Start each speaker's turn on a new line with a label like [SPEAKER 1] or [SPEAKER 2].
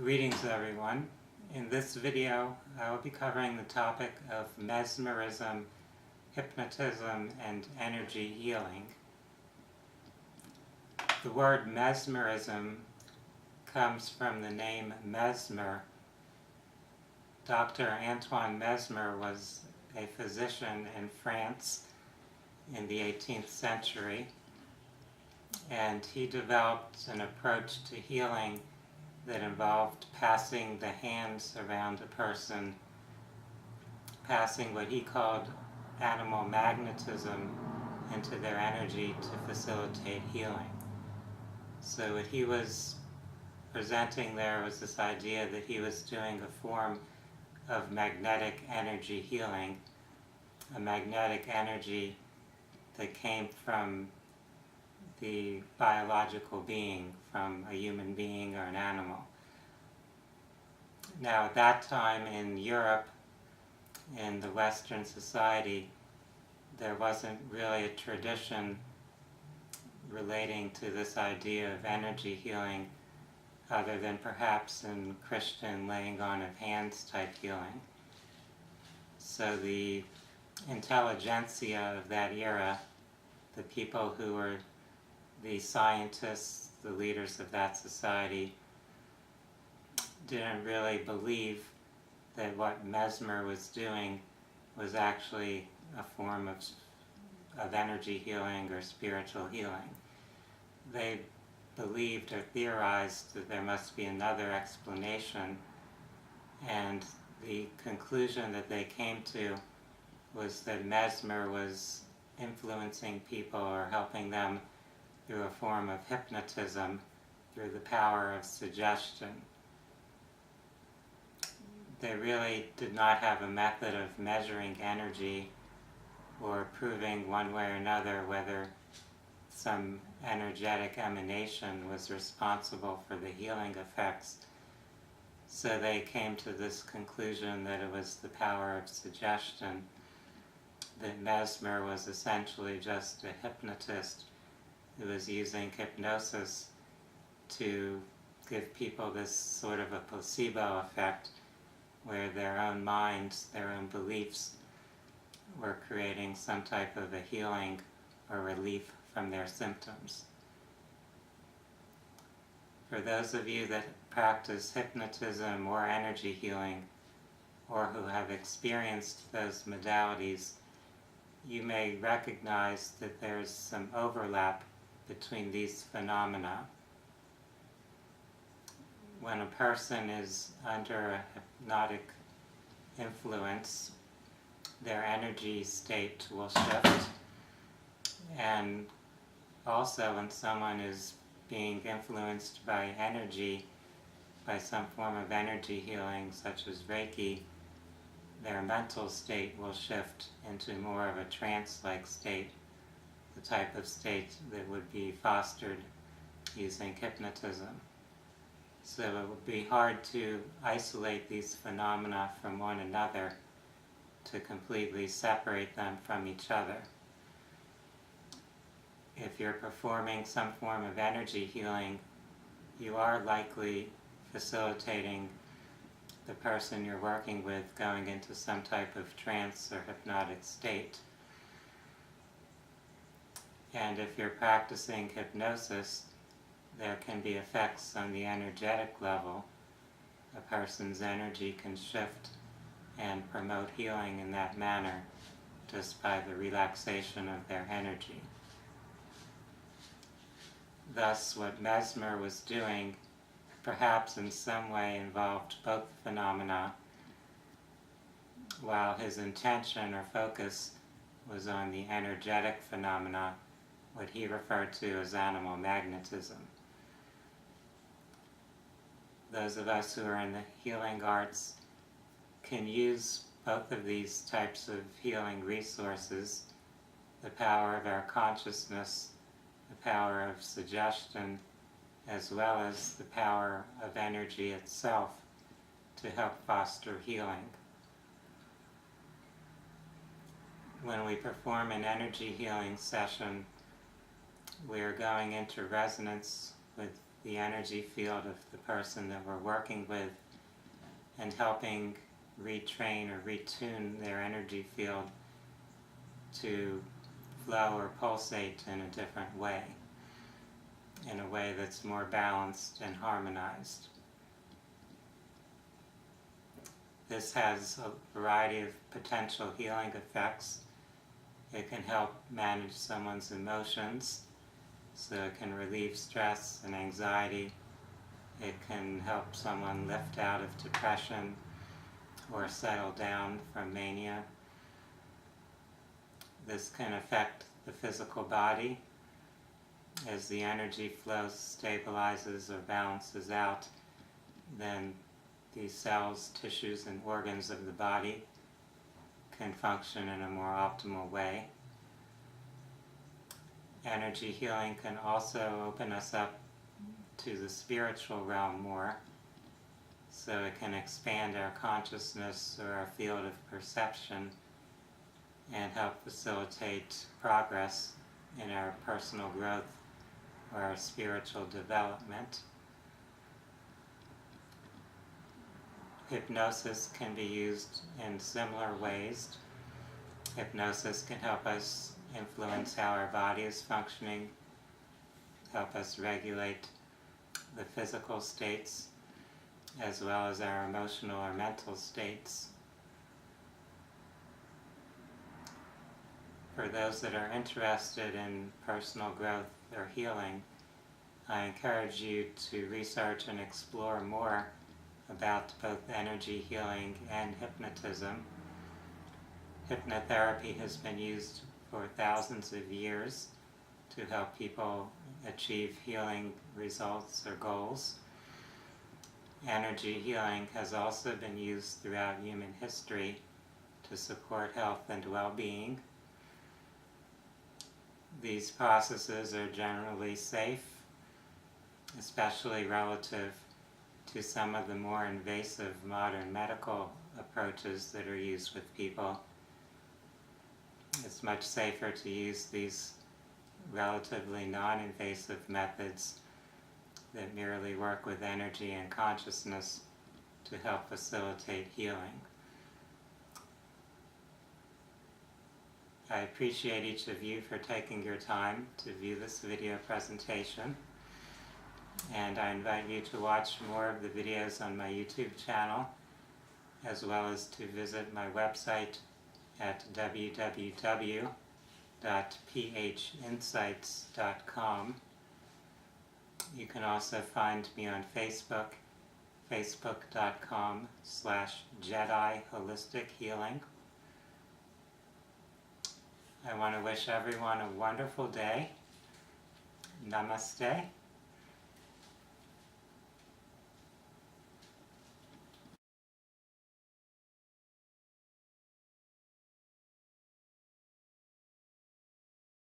[SPEAKER 1] Greetings everyone. In this video I will be covering the topic of mesmerism, hypnotism, and energy healing. The word mesmerism comes from the name Mesmer. Dr. Antoine Mesmer was a physician in France in the 18th century, and he developed an approach to healing that involved passing the hands around a person, passing what he called animal magnetism into their energy to facilitate healing. So what he was presenting there was this idea that he was doing a form of magnetic energy healing, a magnetic energy that came from the biological being, from a human being or an animal. Now at that time in Europe, in the Western society, there wasn't really a tradition relating to this idea of energy healing other than perhaps in Christian laying on of hands type healing. So the intelligentsia of that era, the people who were the scientists, the leaders of that society, didn't really believe that what Mesmer was doing was actually a form of energy healing or spiritual healing. They believed or theorized that there must be another explanation, and the conclusion that they came to was that Mesmer was influencing people or helping them through a form of hypnotism, through the power of suggestion. They really did not have a method of measuring energy or proving one way or another whether some energetic emanation was responsible for the healing effects. So they came to this conclusion that it was the power of suggestion, that Mesmer was essentially just a hypnotist who was using hypnosis to give people this sort of a placebo effect where their own minds, their own beliefs were creating some type of a healing or relief from their symptoms. For those of you that practice hypnotism or energy healing, or who have experienced those modalities, you may recognize that there's some overlap between these phenomena. When a person is under a hypnotic influence, their energy state will shift, and also when someone is being influenced by energy, by some form of energy healing such as Reiki, their mental state will shift into more of a trance-like state, the type of state that would be fostered using hypnotism. So it would be hard to isolate these phenomena from one another, to completely separate them from each other. If you're performing some form of energy healing, you are likely facilitating the person you're working with going into some type of trance or hypnotic state. And if you're practicing hypnosis, there can be effects on the energetic level. A person's energy can shift and promote healing in that manner just by the relaxation of their energy. Thus, what Mesmer was doing perhaps in some way involved both phenomena, while his intention or focus was on the energetic phenomena, what he referred to as animal magnetism. Those of us who are in the healing arts can use both of these types of healing resources, the power of our consciousness, the power of suggestion, as well as the power of energy itself, to help foster healing. When we perform an energy healing session, we are going into resonance with the energy field of the person that we're working with and helping retrain or retune their energy field to flow or pulsate in a different way, in a way that's more balanced and harmonized. This has a variety of potential healing effects. It can help manage someone's emotions, so it can relieve stress and anxiety. It can help someone lift out of depression or settle down from mania. This can affect the physical body. As the energy flow stabilizes or balances out, then the cells, tissues, and organs of the body can function in a more optimal way. Energy healing can also open us up to the spiritual realm more, so it can expand our consciousness or our field of perception and help facilitate progress in our personal growth or our spiritual development. Hypnosis can be used in similar ways. Hypnosis can help us influence how our body is functioning, help us regulate the physical states, as well as our emotional or mental states. For those that are interested in personal growth or healing, I encourage you to research and explore more about both energy healing and hypnotism. Hypnotherapy has been used for thousands of years to help people achieve healing results or goals. Energy healing has also been used throughout human history to support health and well-being. These processes are generally safe, especially relative to some of the more invasive modern medical approaches that are used with people. It's much safer to use these relatively non-invasive methods that merely work with energy and consciousness to help facilitate healing. I appreciate each of you for taking your time to view this video presentation, and I invite you to watch more of the videos on my YouTube channel, as well as to visit my website at www.phinsights.com. You can also find me on Facebook, facebook.com/Jedi Holistic Healing. I want to wish everyone a wonderful day. Namaste.